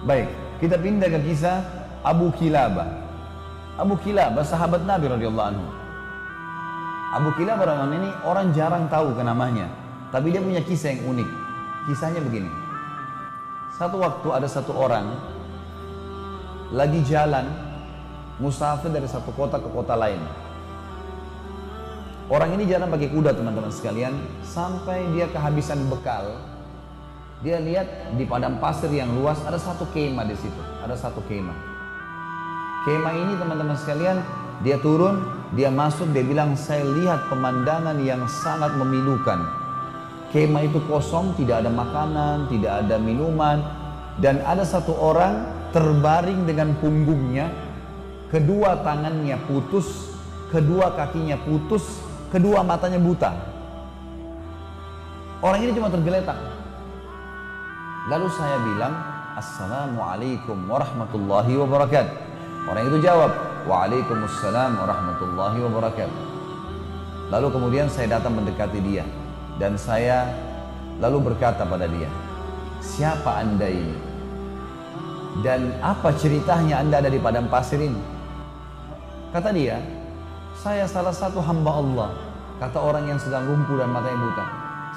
Baik, kita pindah ke kisah Abu Kilabah. Abu Kilabah sahabat Nabi radhiyallahu anhu. Abu Kilabah radhiyallahu anhu ini orang jarang tahu ke namanya, tapi dia punya kisah yang unik. Kisahnya begini. Satu waktu ada satu orang lagi jalan musafir dari satu kota ke kota lain. Orang ini jalan pakai kuda teman-teman sekalian, sampai dia kehabisan bekal. Dia lihat di padang pasir yang luas ada satu kemah di situ, ada satu kemah. Kemah ini teman-teman sekalian, dia turun, dia masuk, dia bilang saya lihat pemandangan yang sangat memilukan. Kemah itu kosong, tidak ada makanan, tidak ada minuman, dan ada satu orang terbaring dengan punggungnya, kedua tangannya putus, kedua kakinya putus, kedua matanya buta. Orang ini cuma tergeletak. Lalu saya bilang, Assalamualaikum warahmatullahi wabarakatuh. Orang itu jawab, Waalaikumsalam warahmatullahi wabarakatuh. Lalu kemudian saya datang mendekati dia, dan saya lalu berkata pada dia, siapa anda ini? Dan apa ceritanya anda ada di padang pasir ini? Kata dia, saya salah satu hamba Allah. Kata orang yang sedang lumpuh dan matanya buta,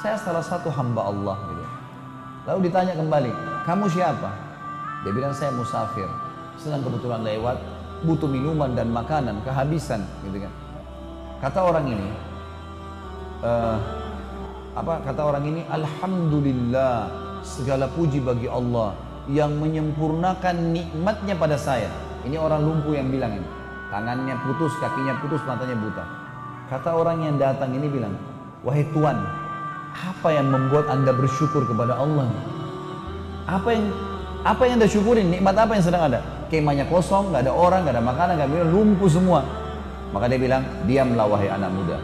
saya salah satu hamba Allah gitu. Lalu ditanya kembali, kamu siapa? Dia bilang saya musafir, sedang kebetulan lewat, butuh minuman dan makanan, kehabisan gitu kan. Kata orang ini, kata orang ini, Alhamdulillah, segala puji bagi Allah yang menyempurnakan nikmatnya pada saya. Ini orang lumpuh yang bilang ini, tangannya putus, kakinya putus, matanya buta. Kata orang yang datang ini bilang, wahai Tuan, apa yang membuat anda bersyukur kepada Allah? Apa yang anda syukurin? Nikmat apa yang sedang ada? Kemahnya kosong, nggak ada orang, nggak ada makanan, nggak ada lumpuh semua. Maka dia bilang, diamlah wahai anak muda.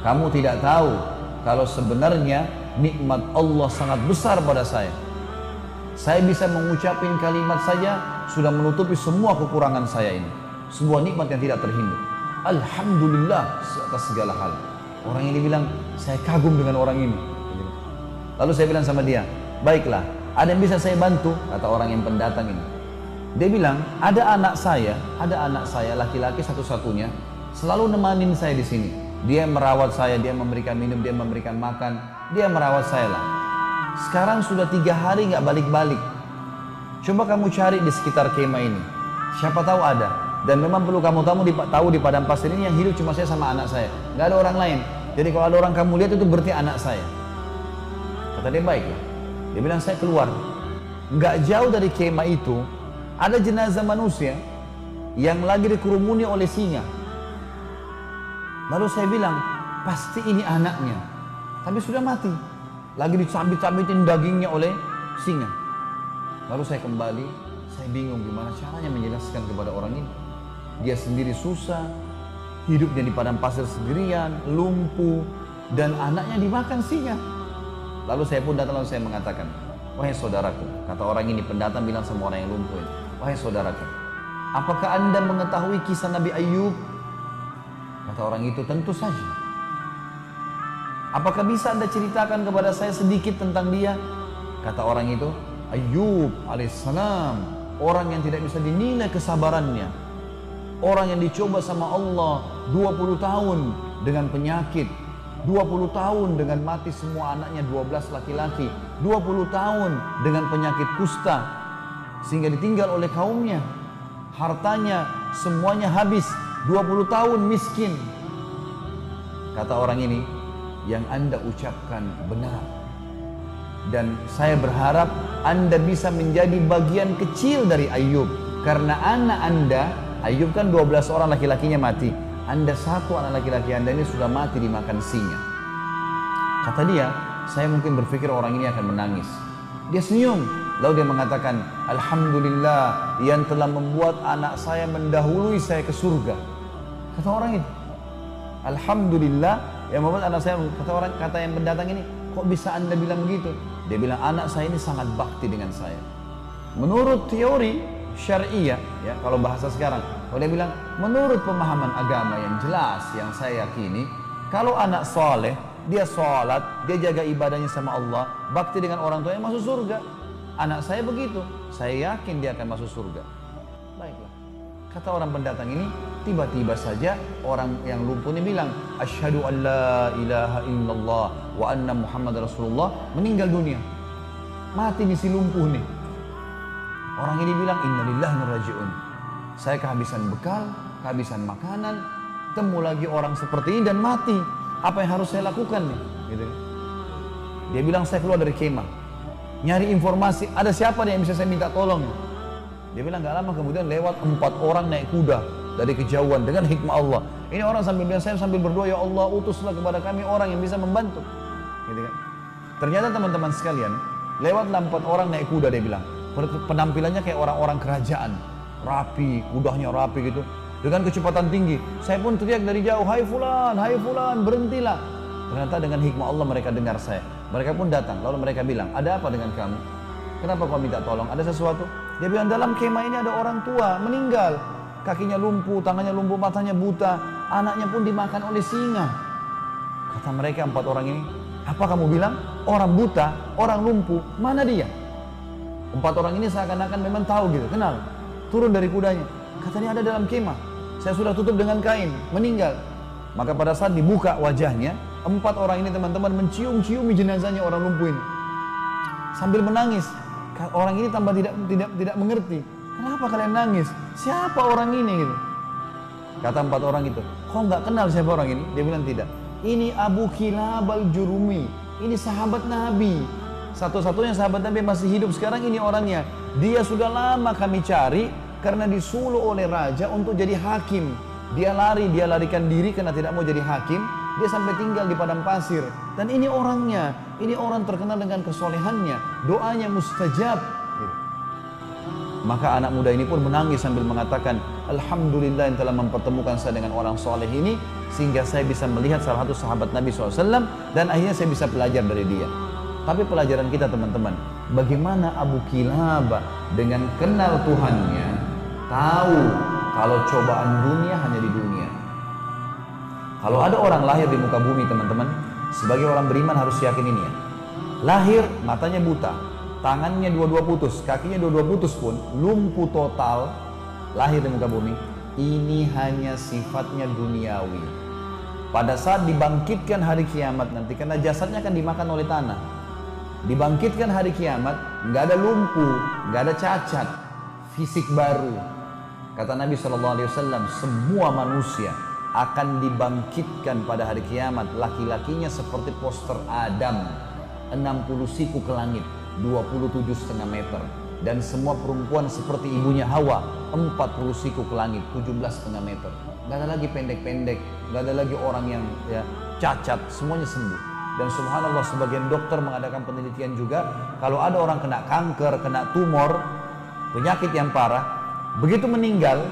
Kamu tidak tahu kalau sebenarnya nikmat Allah sangat besar pada saya. Saya bisa mengucapin kalimat saja sudah menutupi semua kekurangan saya ini. Sebuah nikmat yang tidak terhingga. Alhamdulillah atas segala hal. Orang ini bilang, saya kagum dengan orang ini. Lalu saya bilang sama dia, baiklah, ada yang bisa saya bantu? Kata orang yang pendatang ini. Dia bilang, ada anak saya laki-laki satu-satunya, selalu nemanin saya di sini. Dia merawat saya, dia memberikan minum, dia memberikan makan, dia merawat saya lah. Sekarang sudah 3 hari nggak balik-balik. Coba kamu cari di sekitar kemah ini, siapa tahu ada. Dan memang perlu kamu tahu di padang pasir ini yang hidup cuma saya sama anak saya, nggak ada orang lain. Jadi kalau ada orang kamu lihat itu berarti anak saya. Kata dia, baik ya. Dia bilang, saya keluar. Nggak jauh dari kemah itu ada jenazah manusia yang lagi dikerumuni oleh singa. Lalu saya bilang, pasti ini anaknya, tapi sudah mati, lagi dicabit-cabitin dagingnya oleh singa. Lalu saya kembali, saya bingung gimana caranya menjelaskan kepada orang ini. Dia sendiri susah, hidupnya di padang pasir sendirian, lumpuh, dan anaknya dimakan singa. Lalu saya pun datang, lalu saya mengatakan, wahai saudaraku, kata orang ini, pendatang bilang sama orang yang lumpuh ini, wahai saudaraku, apakah anda mengetahui kisah Nabi Ayub? Kata orang itu, tentu saja. Apakah bisa anda ceritakan kepada saya sedikit tentang dia? Kata orang itu, Ayub alaihissalam, orang yang tidak bisa dinilai kesabarannya, orang yang dicoba sama Allah 20 tahun dengan penyakit, 20 tahun dengan mati semua anaknya 12 laki-laki, 20 tahun dengan penyakit kusta sehingga ditinggal oleh kaumnya, hartanya semuanya habis, 20 tahun miskin. Kata orang ini, yang anda ucapkan benar, dan saya berharap anda bisa menjadi bagian kecil dari Ayub, karena anak anda, Ayub kan 12 orang laki-lakinya mati, anda satu anak laki-laki anda ini sudah mati dimakan singa. Kata dia, saya mungkin berpikir orang ini akan menangis. Dia senyum, lalu dia mengatakan, Alhamdulillah yang telah membuat anak saya mendahului saya ke surga. Kata orang itu, Alhamdulillah yang membuat anak saya, kata yang pendatang ini, kok bisa anda bilang begitu? Dia bilang, anak saya ini sangat bakti dengan saya. Menurut teori syariah, ya kalau bahasa sekarang, kalau dia bilang, menurut pemahaman agama yang jelas, yang saya yakini, kalau anak soleh, dia sholat, dia jaga ibadahnya sama Allah, bakti dengan orang tuanya, masuk surga. anak saya begitu, saya yakin dia akan masuk surga. Baiklah. Kata orang pendatang ini, tiba-tiba saja orang yang lumpuh ini bilang, asyhadu an la ilaha illallah wa anna Muhammad Rasulullah, meninggal dunia. Mati nih si lumpuh nih. Orang ini bilang, innalillahi wa inna ilaihi raji'un. Saya kehabisan bekal, kehabisan makanan, temu lagi orang seperti ini dan mati. Apa yang harus saya lakukan nih? Gitu. Dia bilang, saya keluar dari kemah, nyari informasi, ada siapa nih yang bisa saya minta tolong? Dia bilang, gak lama kemudian lewat 4 orang naik kuda dari kejauhan dengan hikmah Allah. Ini orang sambil bilang, saya sambil berdoa, ya Allah utuslah kepada kami orang yang bisa membantu. Gitu kan? Ternyata teman-teman sekalian, lewatlah 4 orang naik kuda, dia bilang. Penampilannya kayak orang-orang kerajaan, rapi, kudanya rapi gitu, dengan kecepatan tinggi. Saya pun teriak dari jauh, hai fulan, berhentilah. Ternyata dengan hikmah Allah mereka dengar saya. Mereka pun datang, lalu mereka bilang, ada apa dengan kamu? Kenapa kau minta tolong? Ada sesuatu? Dia bilang, dalam kemah ini ada orang tua meninggal, kakinya lumpuh, tangannya lumpuh, matanya buta, anaknya pun dimakan oleh singa. Kata mereka 4 orang ini, apa kamu bilang? Orang buta, orang lumpuh, mana dia? 4 orang ini seakan-akan memang tahu gitu, kenal. Turun dari kudanya, katanya ada dalam kemah, saya sudah tutup dengan kain, meninggal. Maka pada saat dibuka wajahnya, 4 orang ini teman-teman mencium-ciumi jenazahnya orang lumpuh ini, sambil menangis. Orang ini tambah tidak mengerti. Kenapa kalian nangis? Siapa orang ini gitu? Kata 4 orang itu, kok nggak kenal siapa orang ini? Dia bilang tidak. Ini Abu Kilab al-Jurumi. Ini sahabat Nabi. Satu-satunya sahabat Nabi masih hidup sekarang, ini orangnya. Dia sudah lama kami cari karena disuruh oleh raja untuk jadi hakim. Dia larikan diri karena tidak mau jadi hakim. Dia sampai tinggal di padang pasir. Dan ini orangnya, ini orang terkenal dengan kesolehannya, doanya mustajab. Maka anak muda ini pun menangis sambil mengatakan, alhamdulillah yang telah mempertemukan saya dengan orang soleh ini, sehingga saya bisa melihat salah satu sahabat Nabi SAW, dan akhirnya saya bisa belajar dari dia. Tapi pelajaran kita teman-teman, bagaimana Abu Kilab dengan kenal Tuhannya, tahu kalau cobaan dunia hanya di dunia. Kalau ada orang lahir di muka bumi teman-teman, sebagai orang beriman harus yakin ini ya. Lahir, matanya buta, tangannya dua-dua putus, kakinya dua-dua putus pun, lumpuh total, lahir di muka bumi, ini hanya sifatnya duniawi. Pada saat dibangkitkan hari kiamat nanti, karena jasadnya akan dimakan oleh tanah, dibangkitkan hari kiamat, nggak ada lumpuh, nggak ada cacat, fisik baru. Kata Nabi SAW, semua manusia akan dibangkitkan pada hari kiamat, laki-lakinya seperti poster Adam, 60 siku ke langit, 27,5 meter, dan semua perempuan seperti ibunya Hawa, 40 siku ke langit, 17,5 meter. Gak ada lagi pendek-pendek, gak ada lagi orang yang ya, cacat, semuanya sembuh. Dan subhanallah, sebagian dokter mengadakan penelitian juga, kalau ada orang kena kanker, kena tumor, penyakit yang parah, begitu meninggal,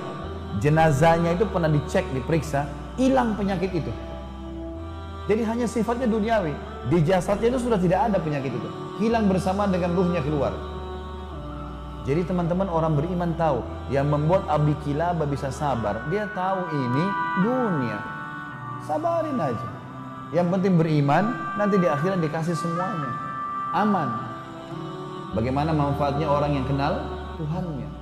jenazahnya itu pernah dicek, diperiksa, hilang penyakit itu. Jadi hanya sifatnya duniawi. Di jasadnya itu sudah tidak ada penyakit itu, hilang bersama dengan ruhnya keluar. Jadi teman-teman, orang beriman tahu, yang membuat Abi Kilabah bisa sabar, dia tahu ini dunia, sabarin aja. Yang penting beriman, nanti di akhirat dikasih semuanya, aman. Bagaimana manfaatnya orang yang kenal Tuhannya?